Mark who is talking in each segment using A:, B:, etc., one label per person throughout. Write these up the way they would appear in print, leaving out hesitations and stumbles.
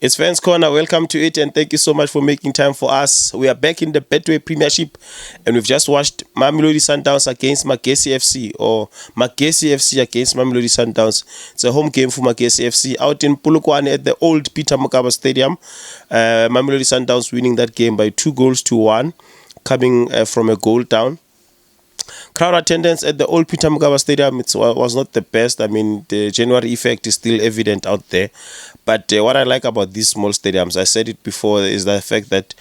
A: It's Fans Corner. Welcome to it, and thank you so much for making time for us. We are back in the Betway Premiership, and we've just watched Mamelodi Sundowns against Magesi FC, or Magesi FC against Mamelodi Sundowns. It's a home game for Magesi FC out in Polokwane at the Old Peter Mokaba Stadium. Mamelodi Sundowns winning that game by 2-1, coming from a goal down. Crowd attendance at the Old Peter Mokaba Stadium was not the best. I mean, the January effect is still evident out there. But what I like about these small stadiums, I said it before, is the fact that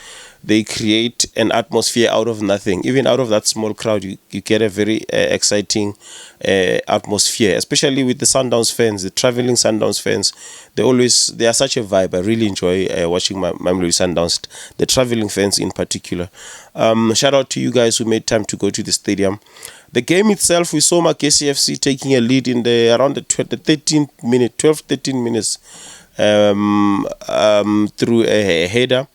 A: they create an atmosphere out of nothing. Even out of that small crowd, you get a very exciting atmosphere, especially with the Sundowns fans, the traveling Sundowns fans. They are such a vibe. I really enjoy watching Mamelodi Sundowns, the traveling fans in particular. Shout out to you guys who made time to go to the stadium. The game itself, we saw Magesi FC taking a lead in around the 13th minute, 12-13 minutes through a header.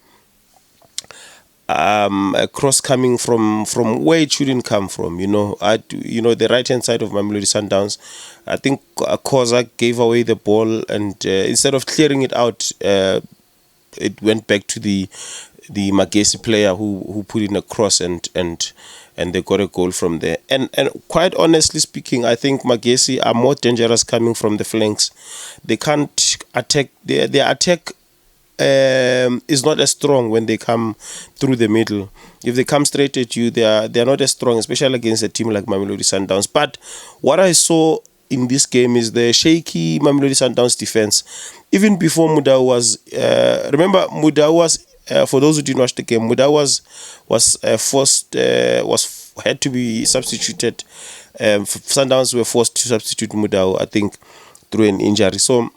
A: A cross coming from where it shouldn't come from, the right hand side of Mamelodi Sundowns. I think Koza gave away the ball, and instead of clearing it out, it went back to the Magesi player who put in a cross, and they got a goal from there. And quite honestly speaking, I think Magesi are more dangerous coming from the flanks. They can't attack. Their attack is not as strong when they come through the middle. If they come straight at you, they are not as strong, especially against a team like Mamelodi Sundowns. But what I saw in this game is the shaky Mamelodi Sundowns defense. Even before Mudau was, remember Mudau was, for those who didn't watch the game, Mudau had to be substituted. Sundowns were forced to substitute Mudau, I think, through an injury. So.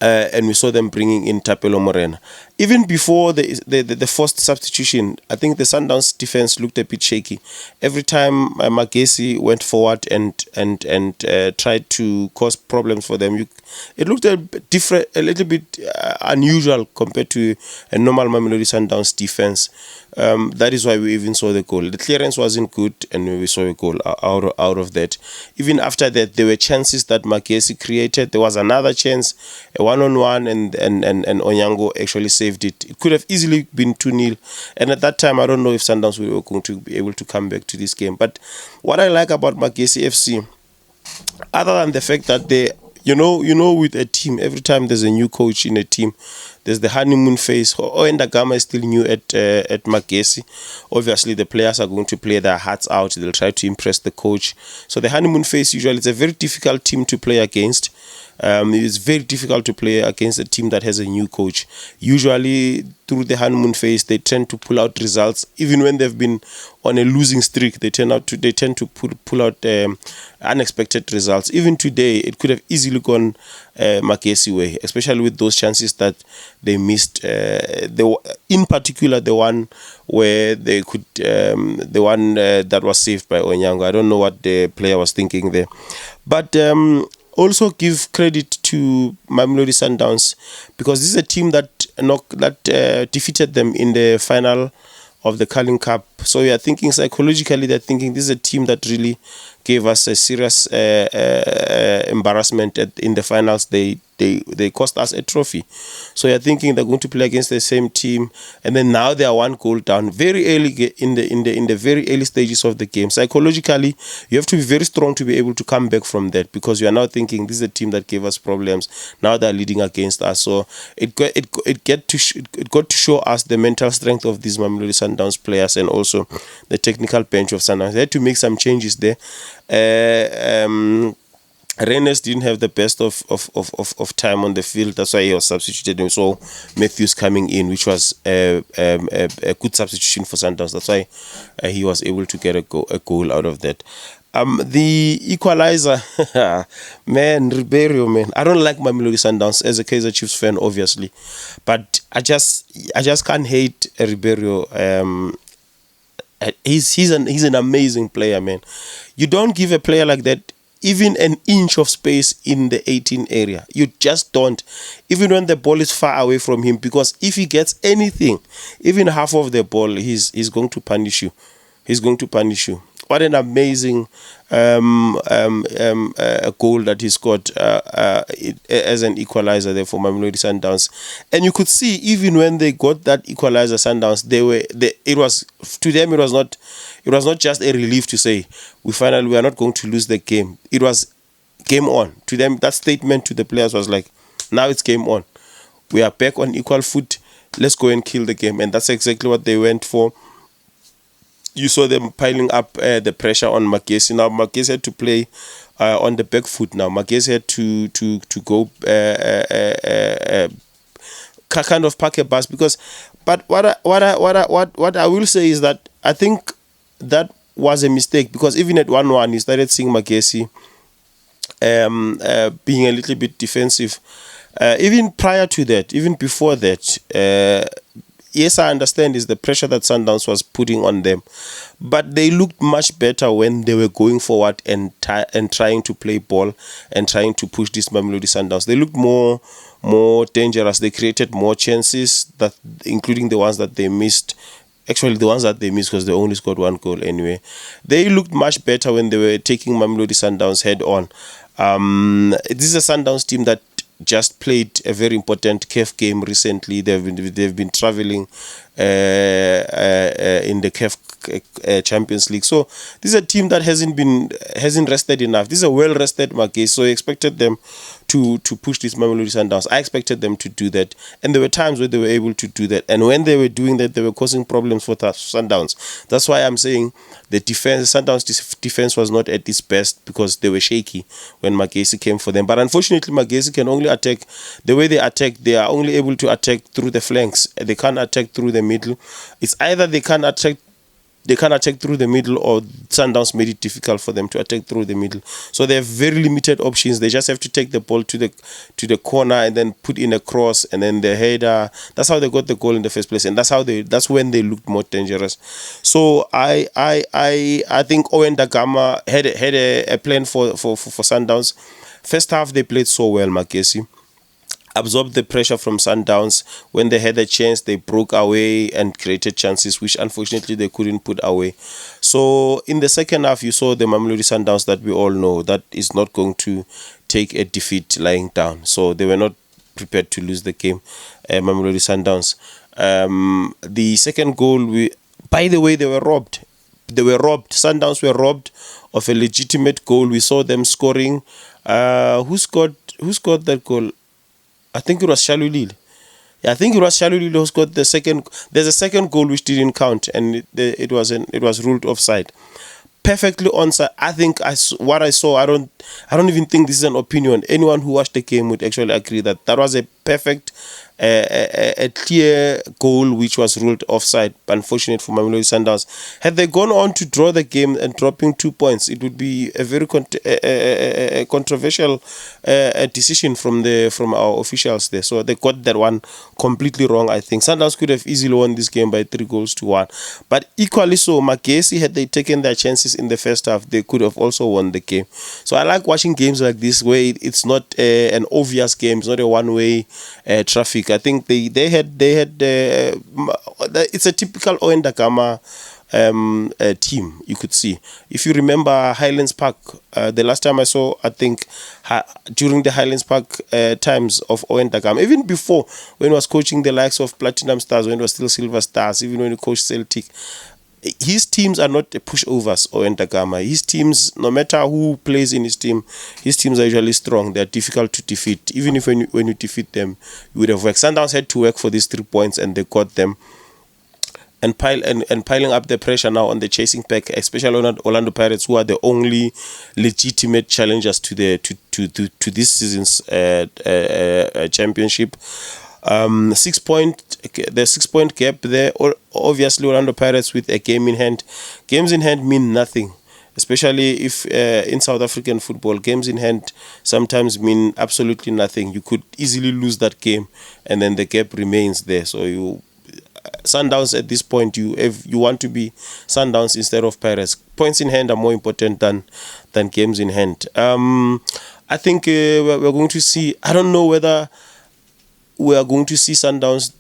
A: And we saw them bringing in Tapelo Morena. Even before the forced substitution, I think the Sundowns defense looked a bit shaky. Every time Magesi went forward and tried to cause problems for them, it looked a little bit unusual compared to a normal Mamelodi Sundowns defense. That is why we even saw the goal. The clearance wasn't good, and we saw a goal out of that. Even after that, there were chances that Magesi created. There was another chance, a one-on-one, and Onyango actually saved it. It could have easily been 2-0. And at that time, I don't know if Sundowns were going to be able to come back to this game. But what I like about Magesi FC, other than the fact that they, with a team, every time there's a new coach in a team, there's the honeymoon phase. Ndagama is still new at Magesi. Obviously, the players are going to play their hearts out. They'll try to impress the coach. So the honeymoon phase, usually, it's a very difficult team to play against. It's very difficult to play against a team that has a new coach. Usually, through the honeymoon phase, they tend to pull out results. Even when they've been on a losing streak, they tend to pull out unexpected results. Even today, it could have easily gone Magesi way, especially with those chances that they missed. In particular, the one where they could, the one that was saved by Onyango. I don't know what the player was thinking there, but. Also give credit to Mamelodi Sundowns, because this is a team that defeated them in the final of the Carling Cup. So we are thinking psychologically, they're thinking this is a team that really gave us a serious embarrassment in the finals. They cost us a trophy. So you're thinking they're going to play against the same team, and then now they are one goal down very early in the very early stages of the game. Psychologically, you have to be very strong to be able to come back from that, because you are now thinking this is a team that gave us problems. Now they're leading against us. So it got to show us the mental strength of these Mamelodi Sundowns players, and also the technical bench of Sundowns. They had to make some changes there. Renes didn't have the best of time on the field. That's why he was substituted. And we saw Matthews coming in, which was a good substitution for Sundowns. That's why he was able to get a goal out of that. The equalizer, man, Ribeiro, man. I don't like Mamelodi Sundowns as a Kaizer Chiefs fan, obviously, but I just can't hate Ribeiro. He's an amazing player, man. You don't give a player like that even an inch of space in the 18 area. You just don't, even when the ball is far away from him, because if he gets anything, even half of the ball, he's going to punish you. He's going to punish you. what an amazing goal that he scored as an equalizer there for Mamelodi Sundowns. And you could see even when they got that equalizer, Sundowns, it was, to them, it was not just a relief to say we are not going to lose the game. It was game on. To them, that statement to the players was like, now it's game on. We are back on equal foot. Let's go and kill the game. And that's exactly what they went for. You saw them piling up the pressure on Magesi. Now Magesi had to play on the back foot. Now Magesi had to go kind of pack a bus, because. But what I will say is that I think that was a mistake, because even at 1-1 you started seeing Magesi being a little bit defensive. Even prior to that, even before that. Yes, I understand is the pressure that Sundowns was putting on them, but they looked much better when they were going forward and trying to play ball and trying to push this Mamelodi Sundowns. They looked more dangerous. They created more chances, that including the ones that they missed. Actually, the ones that they missed, because they only scored 1 goal anyway. They looked much better when they were taking Mamelodi Sundowns head on. This is a Sundowns team that just played a very important CAF game recently. They've been traveling in the CAF Champions League. So this is a team that hasn't rested enough. This is a well rested Magesi, so I expected them to push this Mamelodi Sundowns. I expected them to do that, and there were times where they were able to do that, and when they were doing that, they were causing problems for the Sundowns. That's why I'm saying the Sundowns defense was not at its best, because they were shaky when Magesi came for them. But unfortunately, Magesi can only attack the way they attack. They are only able to attack through the flanks. They can't attack through the middle. It's either they can't attack through the middle, or Sundowns made it difficult for them to attack through the middle. So they have very limited options. They just have to take the ball to the corner and then put in a cross and then the header. That's how they got the goal in the first place, and that's when they looked more dangerous. So I think Owen Dagama had a plan for Sundowns. First half they played so well. Magesi absorbed the pressure from Sundowns. When they had a chance, they broke away and created chances, which unfortunately they couldn't put away. So in the second half, you saw the Mamelodi Sundowns that we all know that is not going to take a defeat lying down. So they were not prepared to lose the game, Mamelodi Sundowns. The second goal, by the way, they were robbed. Sundowns were robbed of a legitimate goal. We saw them scoring. Who scored that goal? I think it was Shalulile. Yeah, I think it was Shalulile who scored the second. There's a second goal which didn't count, and it was ruled offside. Perfectly onside. I think what I saw. I don't even think this is an opinion. Anyone who watched the game would actually agree that was a perfect, a clear goal which was ruled offside. Unfortunate for Mamelodi Sundowns. Had they gone on to draw the game and dropping 2 points, it would be a very controversial decision from our officials there. So they got that one completely wrong. I think Sundowns could have easily won this game by 3-1. But equally so, Magesi, had they taken their chances in the first half, they could have also won the game. So I like watching games like this where it's not an obvious game. It's not a one-way traffic. I think they had it's a typical Owen Dagama team. You could see, if you remember Highlands Park, the last time I saw, I think during the Highlands Park times of Owen Dagama, even before when he was coaching the likes of Platinum Stars, when it was still Silver Stars, even when he coached Celtic, his teams are not pushovers. Owen Dagama, his teams, no matter who plays in his teams are usually strong. They are difficult to defeat. Even if when you defeat them, you would have worked. Sundowns had to work for these 3 points, and they got them. And piling up the pressure now on the chasing pack, especially on Orlando Pirates, who are the only legitimate challengers to this season's championship. 6 point, the 6 point gap there. Obviously, Orlando Pirates with a game in hand. Games in hand mean nothing, especially if in South African football, games in hand sometimes mean absolutely nothing. You could easily lose that game, and then the gap remains there. So Sundowns at this point, you want to be Sundowns instead of Pirates. Points in hand are more important than games in hand. I think we're going to see. I don't know whether we are going to see Sundowns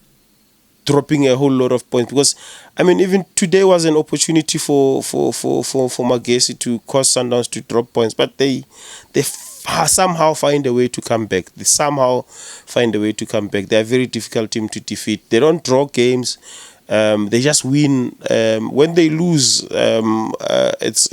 A: dropping a whole lot of points, because I mean even today was an opportunity for Magesi to cause Sundowns to drop points, but they somehow find a way to come back. They somehow find a way to come back. They're a very difficult team to defeat. They don't draw games. They just win. When they lose, it's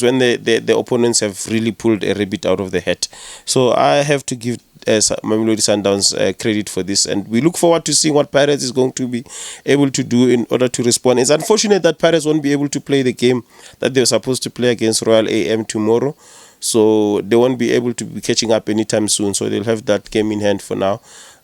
A: when the opponents have really pulled a rabbit out of the hat. So I have to give Mamelodi Sundowns credit for this, and we look forward to seeing what Pirates is going to be able to do in order to respond. It's unfortunate that Pirates won't be able to play the game that they're supposed to play against Royal AM tomorrow, so they won't be able to be catching up anytime soon. So they'll have that game in hand for now,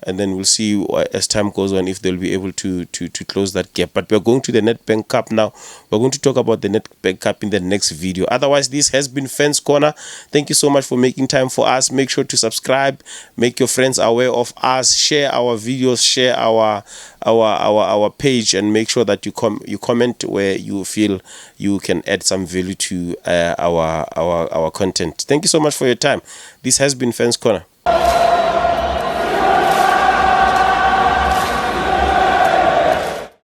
A: and then we'll see as time goes on if they'll be able to close that gap. But we're going to the Nedbank Cup now. We're going to talk about the Nedbank Cup in the next video. Otherwise, this has been Fans Corner. Thank you so much for making time for us. Make sure to subscribe, make your friends aware of us, share our videos, share our page, and make sure that you comment where you feel you can add some value to our content. Thank you so much for your time. This has been Fans Corner.